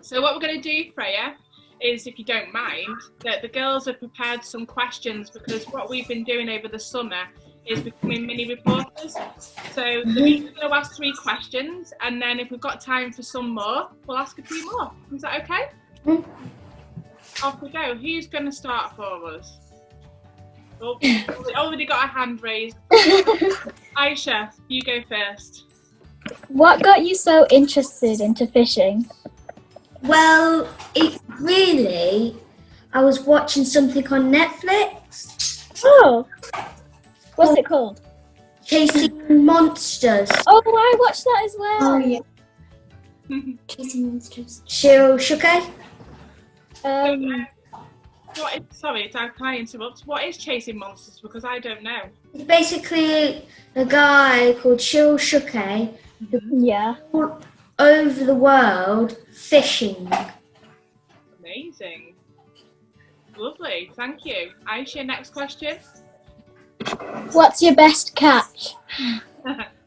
So what we're going to do, Freya, is, if you don't mind, that the girls have prepared some questions, because what we've been doing over the summer is becoming mini reporters. So they're each going to ask 3 questions, and then if we've got time for some more, we'll ask a few more. Is that okay? Off we go. Who's going to start for us? Oh, we already got a hand raised. Aisha, you go first. What got you so interested into fishing? Well, I was watching something on Netflix. Oh, what's it called? Chasing Monsters. Oh, I watched that as well. Oh, yeah. Chasing Monsters. Shiro Shuke. Sorry, can I interrupt? What is Chasing Monsters? Because I don't know. It's basically a guy called Shiro Shuke Yeah. all over the world fishing. Amazing. Lovely, thank you. Aisha, next question. What's your best catch?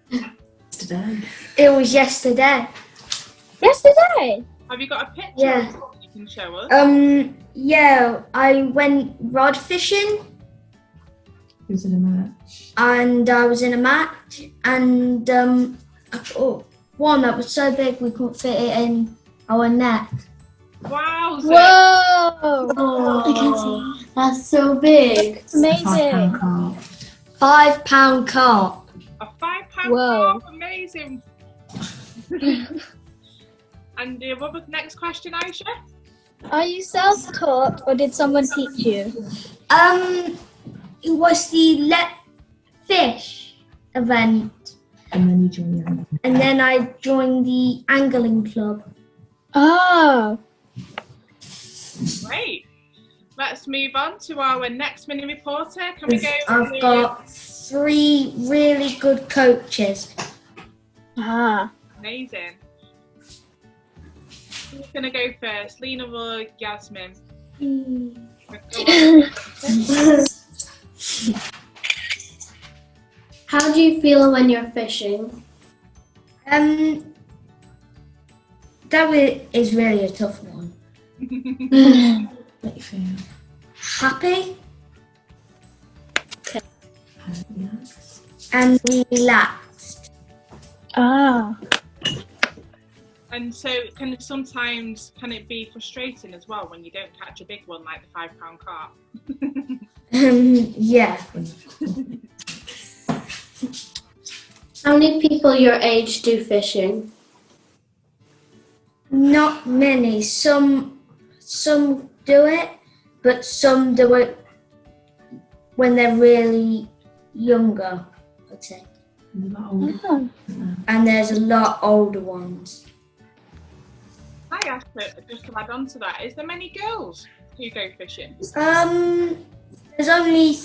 Yesterday. It was yesterday. Yesterday? Have you got a picture Yeah. you can show us? Yeah, I went rod fishing. He was in a match. And I was in a match, and I caught one that was so big we couldn't fit it in our net. Wow. Whoa! Oh, I can see. That's so big. Amazing. £5 carp. A £5 Whoa. carp, amazing. And the next question, Aisha? Are you self-taught or did someone teach you? It was the Let Fish event, And then you joined the other. and then I joined the angling club. Oh. Great. Let's move on to our next mini reporter. Can we go? I've got 3 really good coaches. Ah. Amazing. Who's going to go first? Lena or Yasmin? How do you feel when you're fishing? That is really a tough one. Let you feel. Happy Yes. and relaxed. Ah. And so sometimes can it be frustrating as well when you don't catch a big one like the £5 carp? Yeah. How many people your age do fishing? Not many. Some do it, but some do it when they're really younger, I'd say. And a lot older. Oh. And there's a lot older ones. I asked just to add on to that, is there many girls who go fishing? There's only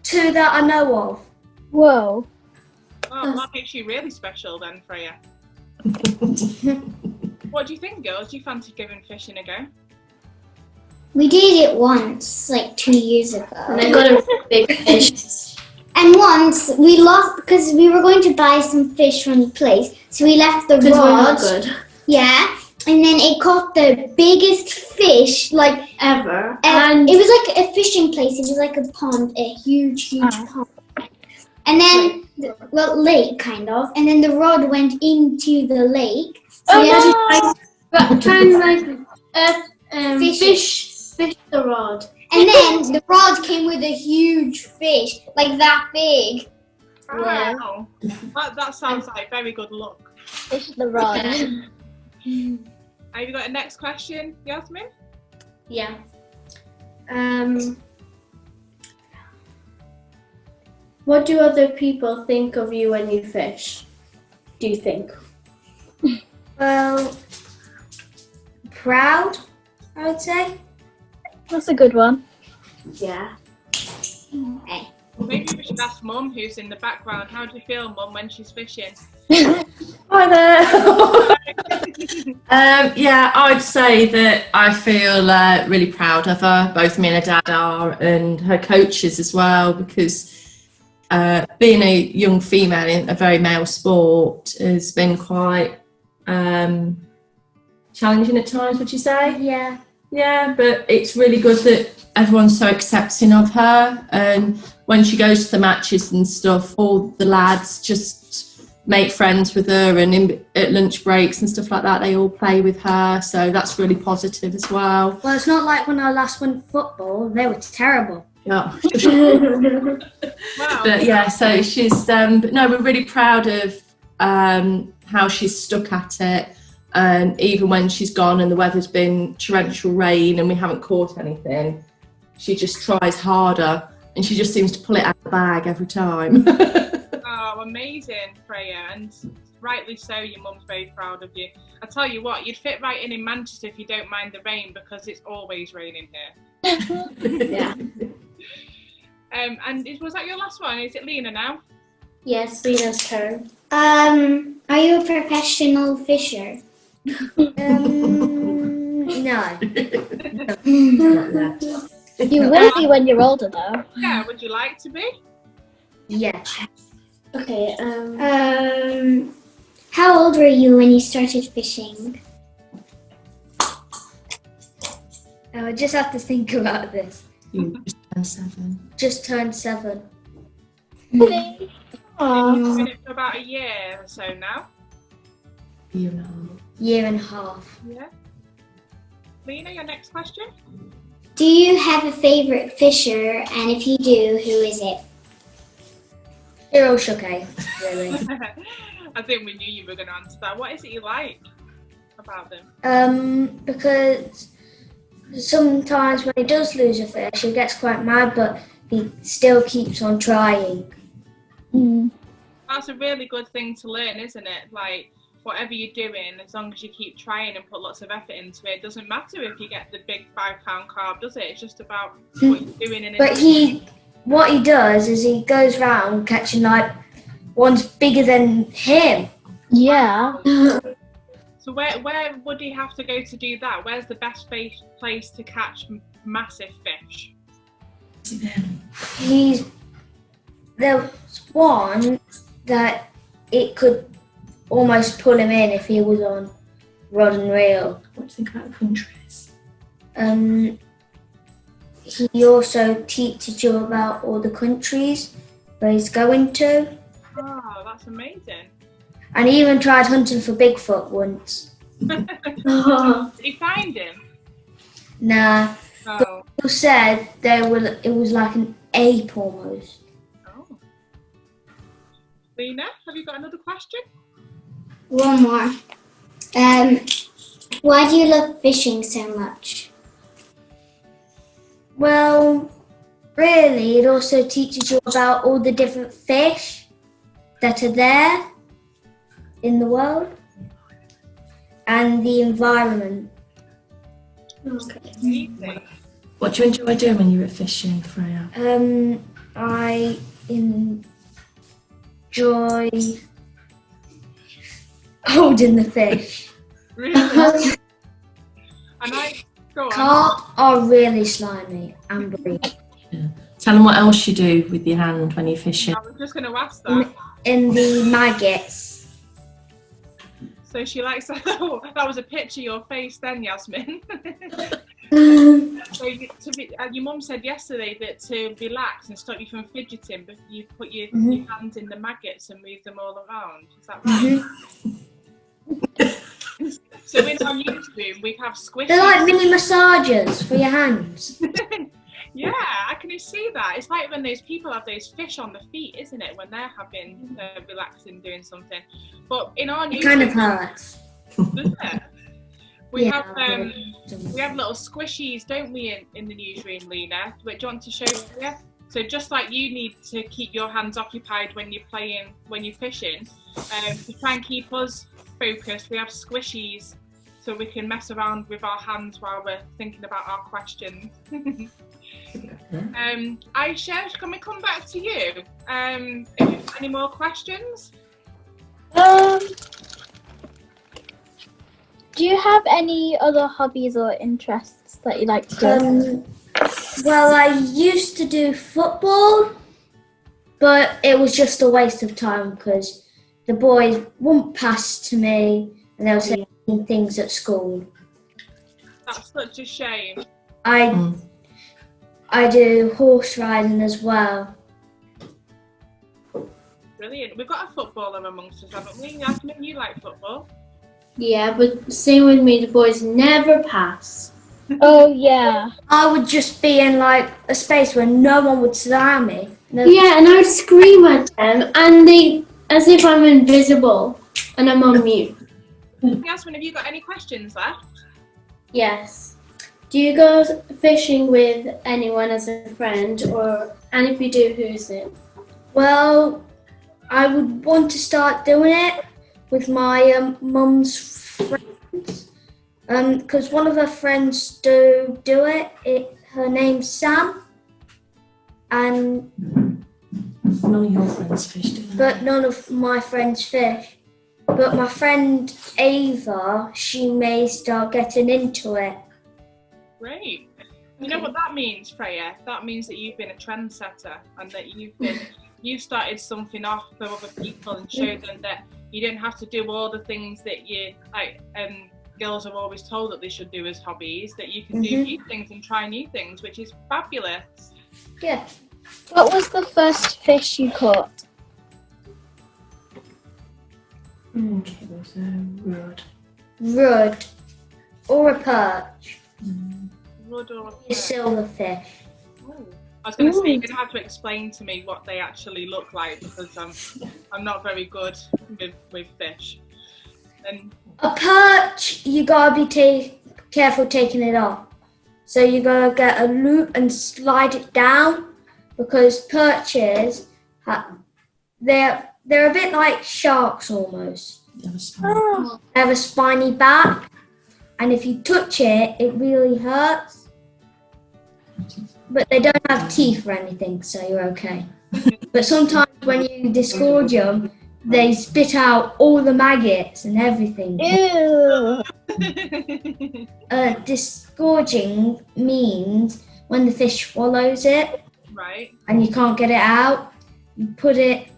2 that I know of. Whoa. Oh, that makes you really special then, Freya. What do you think, girls? Do you fancy giving fishing a go? We did it once, like 2 years ago. And I got a big fish. And once we lost because we were going to buy some fish from the place. So we left the Because we're not rod. good. Yeah. And then it caught the biggest fish, like, Ever. and it was like a fishing place. It was like a pond, a huge pond. And then, lake kind of. And then the rod went into the lake. So we had to Try and like fish the rod. And then the rod came with a huge fish, like that big. Wow. That sounds like very good luck. Fish the rod. Have you got a next question, Yasmin? Yeah. What do other people think of you when you fish? Do you think? Well, proud, I would say. That's a good one. Yeah. Maybe we should ask Mum, who's in the background. How do you feel, Mum, when she's fishing? Hi there. Yeah, I'd say that I feel really proud of her. Both me and her dad are, and her coaches as well, because being a young female in a very male sport has been quite challenging at times, would you say? Yeah. Yeah, but it's really good that everyone's so accepting of her, and when she goes to the matches and stuff, all the lads just make friends with her, and at lunch breaks and stuff like that, they all play with her, so that's really positive as well. Well, it's not like when I last went football; they were terrible. Yeah. Wow. But yeah, so she's but no, we're really proud of how she's stuck at it, and even when she's gone and the weather's been torrential rain and we haven't caught anything, she just tries harder, and she just seems to pull it out of the bag every time. Oh, amazing, Freya, and rightly so. Your mum's very proud of you. I tell you what, you'd fit right in Manchester if you don't mind the rain, because it's always raining here. Yeah. And was that your last one? Is it Lena now? Yes, Lena's turn. Are you a professional fisher? No. You will be when you're older, though. Yeah, would you like to be? Yeah. Okay. How old were you when you started fishing? I just have to think about this. You just turned 7. Just turned 7. You've been in it for about a year or so now. You know. Year and a half. Yeah. Lena, your next question? Do you have a favorite fisher? And if you do, who is it? They're all shockey, really. I think we knew you were going to answer that. What is it you like about them? Because sometimes when he does lose a fish, he gets quite mad, but he still keeps on trying. That's a really good thing to learn, isn't it? Like, whatever you're doing, as long as you keep trying and put lots of effort into it, it doesn't matter if you get the big £5 carb, does it? It's just about what you're doing. But what he does is he goes round catching like ones bigger than him. Yeah. So where would he have to go to do that? Where's the best place to catch massive fish? There was one that it could almost pull him in if he was on rod and reel. What do you think about the countries? He also teaches you about all the countries where he's going to. Oh, that's amazing. And he even tried hunting for Bigfoot once. Did you find him? Nah. Oh. People said it was like an ape almost. Oh. Lena, have you got another question? One more. Why do you love fishing so much? Well, really, it also teaches you about all the different fish that are there in the world and the environment. Okay. Amazing. What do you enjoy doing when you're fishing, Freya? I enjoy holding the fish. Really? And go on. Carp are really slimy and breed. Tell them what else you do with your hand when you're fishing. I was just going to ask that. In the maggots. So she likes that. Oh, that was a picture of your face then, Yasmin. So your mum said yesterday that to relax and stop you from fidgeting, but you put your hands in the maggots and move them all around. Is that right? So in our newsroom we have squishies. They're like mini massages for your hands. Yeah, I can see that. It's like when those people have those fish on the feet, isn't it? When they're having relaxing, doing something. But in our It newsroom, kind of hurts. doesn't it? We Yeah, have little squishies, don't we, in the newsroom, Lena? Do you want to show you? So just like you need to keep your hands occupied when you're playing, when you're fishing, to try and keep us focused, we have squishies so we can mess around with our hands while we're thinking about our questions. Aisha, can we come back to you? Any more questions? Do you have any other hobbies or interests that you like to do? Well, I used to do football, but it was just a waste of time because the boys wouldn't pass to me and they'll say, doing things at school. That's such a shame. I do horse riding as well. Brilliant. We've got a footballer amongst us, haven't we? Yasmin, you like football? Yeah, but same with me, the boys never pass. Oh yeah. I would just be in like a space where no one would surround me. Yeah, and I would scream at them, and they, as if I'm invisible, and I'm on mute. Yasmin, have you got any questions left? Yes. Do you go fishing with anyone as a friend, and if you do, who's it? Well, I would want to start doing it with my mum's friends, because one of her friends do it. Her name's Sam, and None of your friends fish, do they? but none of my friends fish. But my friend Ava, she may start getting into it. Great. You know what that means, Freya? That means that you've been a trendsetter and that you've started something off for other people and showed them that you don't have to do all the things that girls are always told that they should do as hobbies, that you can do new things and try new things, which is fabulous. Yeah. What was the first fish you caught? It was a rudd. Rudd or a perch. Rudd or A a silverfish. Oh. I was going to say, you're going to have to explain to me what they actually look like because I'm not very good with fish. And A perch, you gotta be careful taking it off. So you gotta get a loop and slide it down because perches, they're a bit like sharks almost. They have a spine. They have a spiny back, and if you touch it, it really hurts. But they don't have teeth or anything, so you're okay. But sometimes when you disgorge them, they spit out all the maggots and everything. Ew. Disgorging means when the fish swallows it right. and you can't get it out, you put it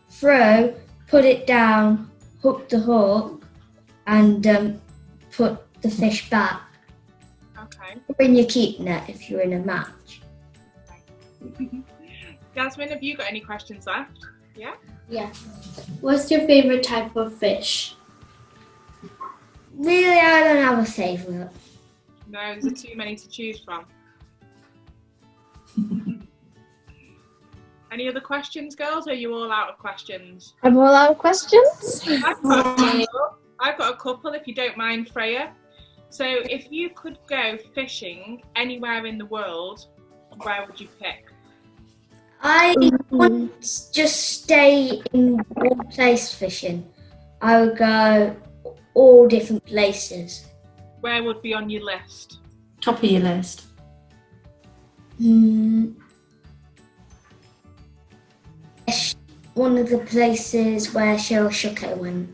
through, put it down, hook the hook, and put the fish back. Okay. Or in your keep net if you're in a match. Yasmin, have you got any questions left? Yeah? Yeah. What's your favorite type of fish? Really, I don't have a favourite. No, there's too many to choose from. Any other questions, girls? Or are you all out of questions? I'm all out of questions. I've got a couple, if you don't mind, Freya. So, if you could go fishing anywhere in the world, where would you pick? I wouldn't just stay in one place fishing. I would go all different places. Where would be on your list? Top of your list. One of the places where Cheryl Shuko went.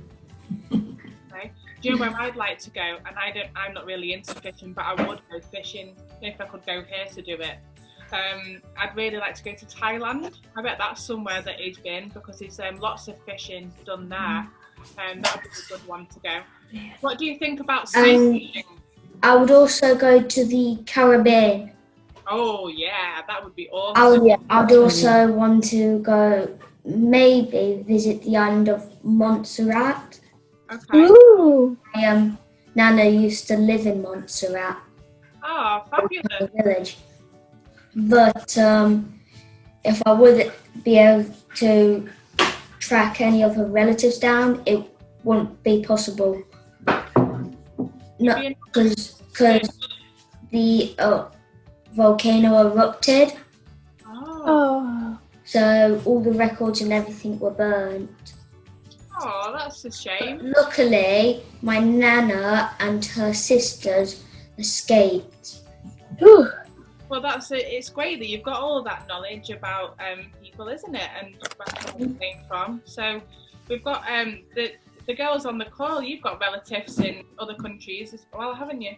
Okay. Do you know where I'd like to go? And I'm not really into fishing, but I would go fishing if I could go here to do it. I'd really like to go to Thailand. I bet that's somewhere that he's been because there's lots of fishing done there. That would be a good one to go. What do you think about sea fishing? I would also go to the Caribbean. Oh yeah, that would be awesome. I would also want to go maybe visit the island of Montserrat. Okay. Ooh. My Nana used to live in Montserrat. Oh, fabulous. The village. But if I would be able to track any of her relatives down, it wouldn't be possible. No, because the volcano erupted, Oh. so all the records and everything were burnt. Oh, that's a shame. Luckily, my Nana and her sisters escaped. Ooh. Well, it's great that you've got all that knowledge about people, isn't it? And where they came from. So we've got the girls on the call. You've got relatives in other countries as well, haven't you?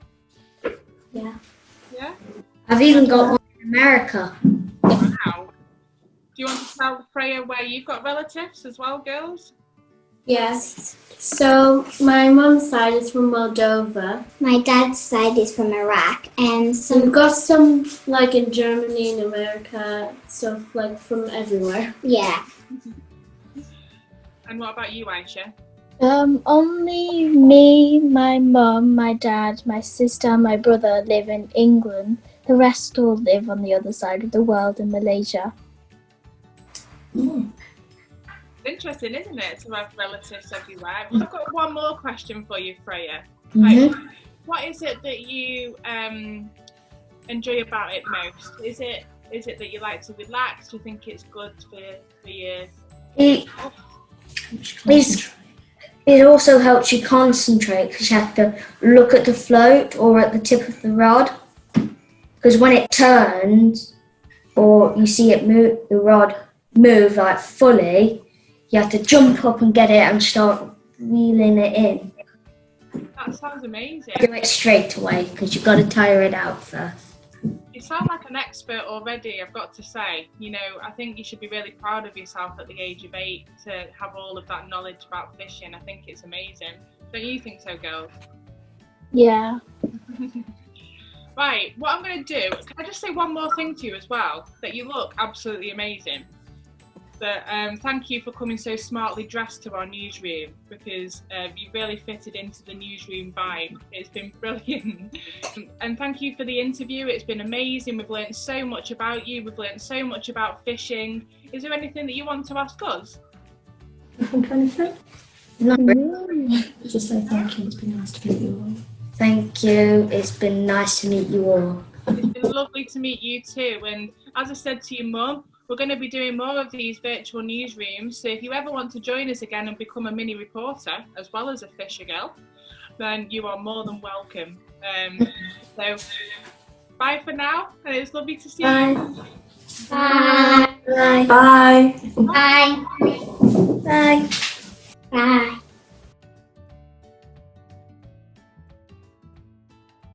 Yeah. Yeah. I've even got one in America. Wow. Do you want to tell Freya where you've got relatives as well, girls? Yes. So my mum's side is from Moldova. My dad's side is from Iraq, and So we've got some like in Germany and America, stuff like from everywhere. yeah. And what about you, Aisha? Only me, my mum, my dad, my sister, and my brother live in England. The rest all live on the other side of the world in Malaysia. Interesting, isn't it, to have relatives everywhere? I've got one more question for you, Freya. What is it that you enjoy about it most? Is it that you like to relax? Do you think it's good for you? It also helps you concentrate because you have to look at the float or at the tip of the rod. Because when it turns or you see it move, the rod move like fully, you have to jump up and get it and start reeling it in. That sounds amazing. Do it straight away because you've got to tire it out first. You sound like an expert already, I've got to say. You know, I think you should be really proud of yourself at the age of 8 to have all of that knowledge about fishing. I think it's amazing. Don't you think so, girls? Yeah. Right, what I'm going to do, can I just say one more thing to you as well? That you look absolutely amazing. But thank you for coming so smartly dressed to our newsroom, because you've really fitted into the newsroom vibe. It's been brilliant. And thank you for the interview. It's been amazing. We've learned so much about you. We've learned so much about fishing. Is there anything that you want to ask us? No, Just say thank you. It's been nice to meet you all. thank you. It's been nice to meet you all. It's been lovely to meet you too. And as I said to your mum, we're going to be doing more of these virtual newsrooms. So if you ever want to join us again and become a mini reporter as well as a fisher girl, then you are more than welcome. So bye for now, and it's lovely to see you. Bye. Bye. Bye. Bye. Bye.